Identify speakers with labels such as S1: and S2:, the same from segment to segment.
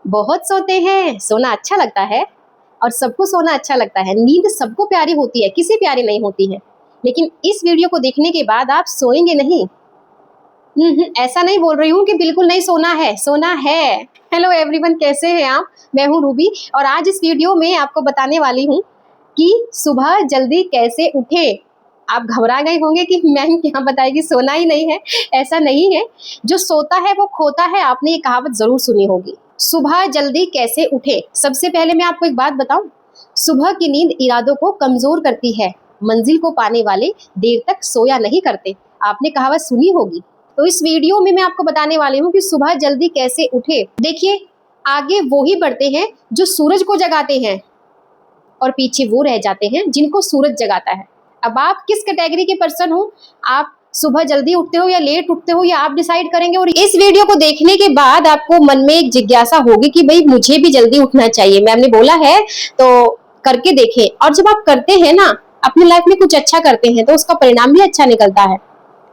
S1: बहुत सोते हैं, सोना अच्छा लगता है और सबको सोना अच्छा लगता है। नींद सबको प्यारी होती है, किसी प्यारी नहीं होती है। लेकिन इस वीडियो को देखने के बाद आप सोएंगे नहीं। ऐसा नहीं बोल रही हूँ कि बिल्कुल नहीं सोना है, सोना है। हेलो एवरीवन, कैसे हैं आप? मैं हूँ रूबी और आज इस वीडियो में आपको बताने वाली हूँ कि सुबह जल्दी कैसे उठे। आप घबरा गए होंगे कि मैम क्या बताएगी, सोना ही नहीं है। ऐसा नहीं है, जो सोता है वो खोता है। आपने ये कहावत जरूर सुनी होगी। सुबह जल्दी कैसे उठे। सबसे पहले मैं आपको एक बात बताऊं, सुबह की नींद इरादों को कमजोर करती है। मंजिल को पाने वाले देर तक सोया नहीं करते। आपने कहावत सुनी होगी। तो इस वीडियो में मैं आपको बताने वाली हूँ कि सुबह जल्दी कैसे उठे। देखिए, आगे वो ही बढ़ते हैं जो सूरज को जगाते हैं और पीछे वो रह जाते हैं जिनको सूरज जगाता है। अब आप किस कैटेगरी के पर्सन हो? आप सुबह जल्दी उठते हो या लेट उठते हो, या आप डिसाइड करेंगे। और इस वीडियो को देखने के बाद आपको मन में एक जिज्ञासा होगी कि भाई मुझे भी जल्दी उठना चाहिए, मैम ने बोला है तो करके देखें। और जब आप करते हैं ना, अपनी लाइफ में कुछ अच्छा करते हैं तो उसका परिणाम भी अच्छा निकलता है।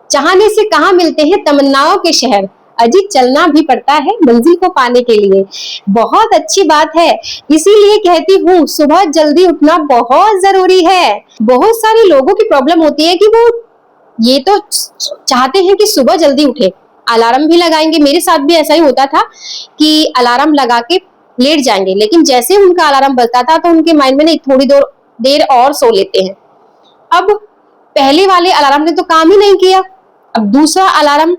S1: चाहने से कहाँ मिलते हैं तमन्नाओं के शहर, अजी चलना भी पड़ता है मंजिल को पाने के लिए। बहुत अच्छी बात है, इसीलिए कहती हूँ सुबह जल्दी उठना बहुत जरूरी है। बहुत सारे लोगों की प्रॉब्लम होती है कि वो ये तो चाहते हैं कि सुबह जल्दी उठे, अलार्म भी लगाएंगे। मेरे साथ भी ऐसा ही होता था कि अलार्म लगा के लेट जाएंगे, लेकिन जैसे उनका अलार्म बजता था तो उनके माइंड में नहीं, थोड़ी देर और सो लेते हैं। अब पहले वाले अलार्म ने तो काम ही नहीं किया। अब दूसरा अलार्म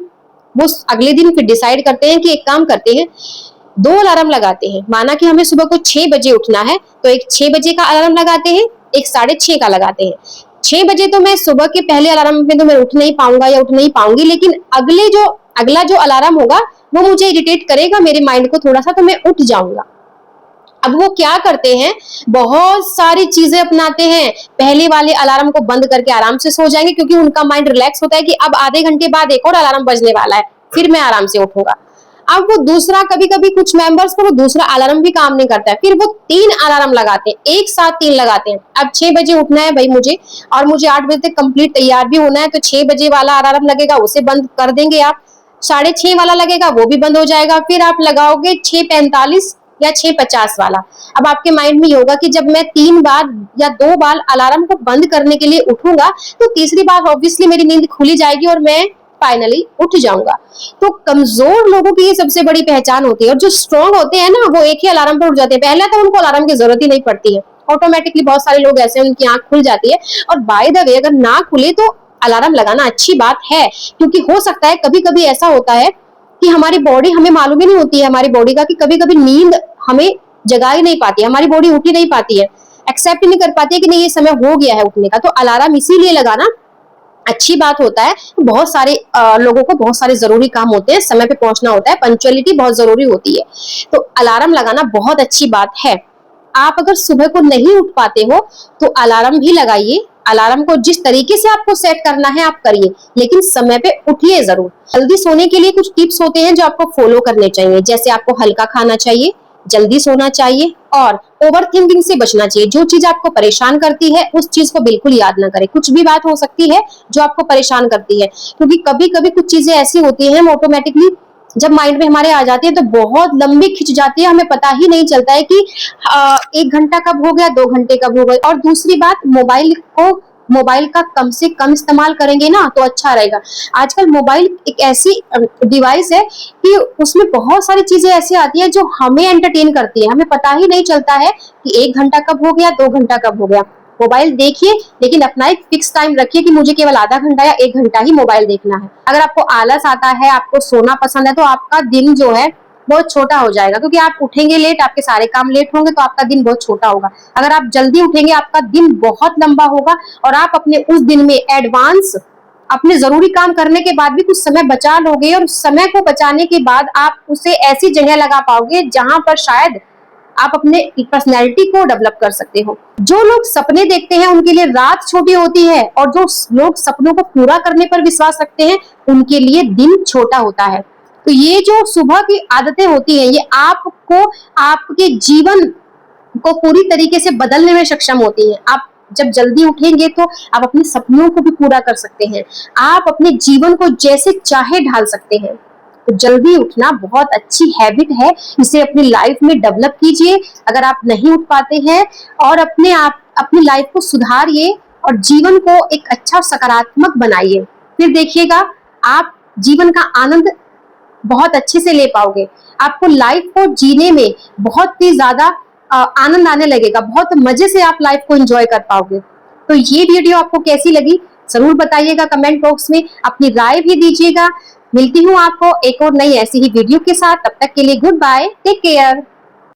S1: वो अगले दिन फिर डिसाइड करते हैं कि एक काम करते हैं, 2 अलार्म लगाते हैं। माना कि हमें सुबह को 6 बजे उठना है तो एक 6 बजे का अलार्म लगाते हैं, एक 6:30 का लगाते हैं। 6 बजे तो मैं सुबह के पहले अलार्म में तो मैं उठ नहीं पाऊंगा या उठ नहीं पाऊंगी, लेकिन अगला जो अलार्म होगा वो मुझे इरिटेट करेगा मेरे माइंड को थोड़ा सा, तो मैं उठ जाऊंगा। अब वो क्या करते हैं, बहुत सारी चीजें अपनाते हैं। पहले वाले अलार्म को बंद करके आराम से सो जाएंगे, क्योंकि उनका माइंड रिलैक्स होता है कि अब आधे घंटे बाद एक और अलार्म बजने वाला है, फिर मैं आराम से उठूंगा। अब वो दूसरा, कभी कभी कुछ मेंबर्स को वो दूसरा अलार्म भी काम नहीं करता है, फिर वो 3 अलार्म लगाते हैं, एक साथ 3 लगाते हैं। अब 6 बजे उठना है भाई मुझे, और मुझे 8 बजे तक कंप्लीट तैयार भी होना है, तो 6 बजे वाला अलार्म लगेगा, उसे बंद कर देंगे आप। 6:30 वाला लगेगा, वो भी बंद हो जाएगा। फिर आप लगाओगे 6:45 या 6:50 वाला। अब आपके माइंड में होगा कि जब मैं 3 बार या 2 बार अलार्म को बंद करने के लिए उठूंगा तो तीसरी बार ऑब्वियसली मेरी नींद खुली जाएगी और मैं फाइनली उठ जाऊंगा। तो कमजोर लोगों की ये सबसे बड़ी पहचान होती है, और जो स्ट्रॉन्ग होते हैं ना, वो एक ही अलार्म पर उठ जाते हैं। पहले तो उनको अलार्म की जरूरत ही नहीं पड़ती है, ऑटोमेटिकली बहुत सारे लोग ऐसे हैं उनकी आंख खुल जाती है। और बाय द वे, अगर ना खुले तो अलार्म लगाना अच्छी बात है, क्योंकि हो सकता है कभी कभी ऐसा होता है कि हमारी बॉडी, हमें मालूम ही नहीं होती है हमारी बॉडी का कि कभी कभी नींद हमें जगा ही नहीं पाती है, हमारी बॉडी उठ ही नहीं पाती है, एक्सेप्ट ही नहीं कर पाती है कि नहीं ये समय हो गया है उठने का। तो अलार्म इसीलिए लगाना अच्छी बात होता है। बहुत सारे लोगों को बहुत सारे जरूरी काम होते हैं, समय पे पहुंचना होता है, पंक्चुअलिटी बहुत जरूरी होती है, तो अलार्म लगाना बहुत अच्छी बात है। आप अगर सुबह को नहीं उठ पाते हो तो अलार्म भी लगाइए। अलार्म को जिस तरीके से आपको सेट करना है आप करिए, लेकिन समय पे उठिए जरूर। जल्दी सोने के लिए कुछ टिप्स होते हैं जो आपको फॉलो करने चाहिए, जैसे आपको हल्का खाना चाहिए, जल्दी सोना चाहिए और ओवर थिंकिंग से बचना चाहिए। जो चीज आपको परेशान करती है उस चीज को बिल्कुल याद ना करें। कुछ भी बात हो सकती है जो आपको परेशान करती है, क्योंकि कभी कभी कुछ चीजें ऐसी होती हैं हम ऑटोमेटिकली जब माइंड में हमारे आ जाती है तो बहुत लंबी खिंच जाती है, हमें पता ही नहीं चलता है कि 1 घंटा कब हो गया, 2 घंटे कब हो गए। और दूसरी बात, मोबाइल का कम से कम इस्तेमाल करेंगे ना तो अच्छा रहेगा। आजकल मोबाइल एक ऐसी डिवाइस है कि उसमें बहुत सारी चीजें ऐसी आती है जो हमें एंटरटेन करती है, हमें पता ही नहीं चलता है कि 1 घंटा कब हो गया, 2 घंटा कब हो गया। मोबाइल देखिए, लेकिन अपना एक फिक्स टाइम रखिए कि मुझे केवल आधा घंटा या 1 घंटा ही मोबाइल देखना है। अगर आपको आलस आता है, आपको सोना पसंद है, तो आपका दिन जो है बहुत छोटा हो जाएगा, क्योंकि आप उठेंगे लेट, आपके सारे काम लेट होंगे, तो आपका दिन बहुत छोटा होगा। अगर आप जल्दी उठेंगे आपका दिन बहुत लंबा होगा, और आप अपने उस दिन में एडवांस अपने जरूरी काम करने के बाद भी कुछ समय बचा लोगे, और समय को बचाने के बाद आप उसे ऐसी जगह लगा पाओगे जहां पर शायद आप अपने पर्सनैलिटी को डेवलप कर सकते हो। जो लोग सपने देखते हैं उनके लिए रात छोटी होती है, और जो लोग सपनों को पूरा करने पर विश्वास रखते हैं उनके लिए दिन छोटा होता है। तो ये जो सुबह की आदतें होती हैं, ये आपको आपके जीवन को पूरी तरीके से बदलने में सक्षम होती हैं। आप जब जल्दी उठेंगे तो आप अपने सपनों को भी पूरा कर सकते हैं, आप अपने जीवन को जैसे चाहे ढाल सकते हैं। तो जल्दी उठना बहुत अच्छी हैबिट है, इसे अपनी लाइफ में डेवलप कीजिए अगर आप नहीं उठ पाते हैं, और अपनी लाइफ को सुधारिए और जीवन को एक अच्छा सकारात्मक बनाइए। फिर देखिएगा आप जीवन का आनंद बहुत अच्छे से ले पाओगे। आपको लाइफ को जीने में बहुत ही ज्यादा आनंद आने लगेगा, बहुत मजे से आप लाइफ को एंजॉय कर पाओगे। तो ये वीडियो आपको कैसी लगी जरूर बताइएगा कमेंट बॉक्स में, अपनी राय भी दीजिएगा। मिलती हूँ आपको एक और नई ऐसी ही वीडियो के साथ, तब तक के लिए गुड बाय, टेक केयर।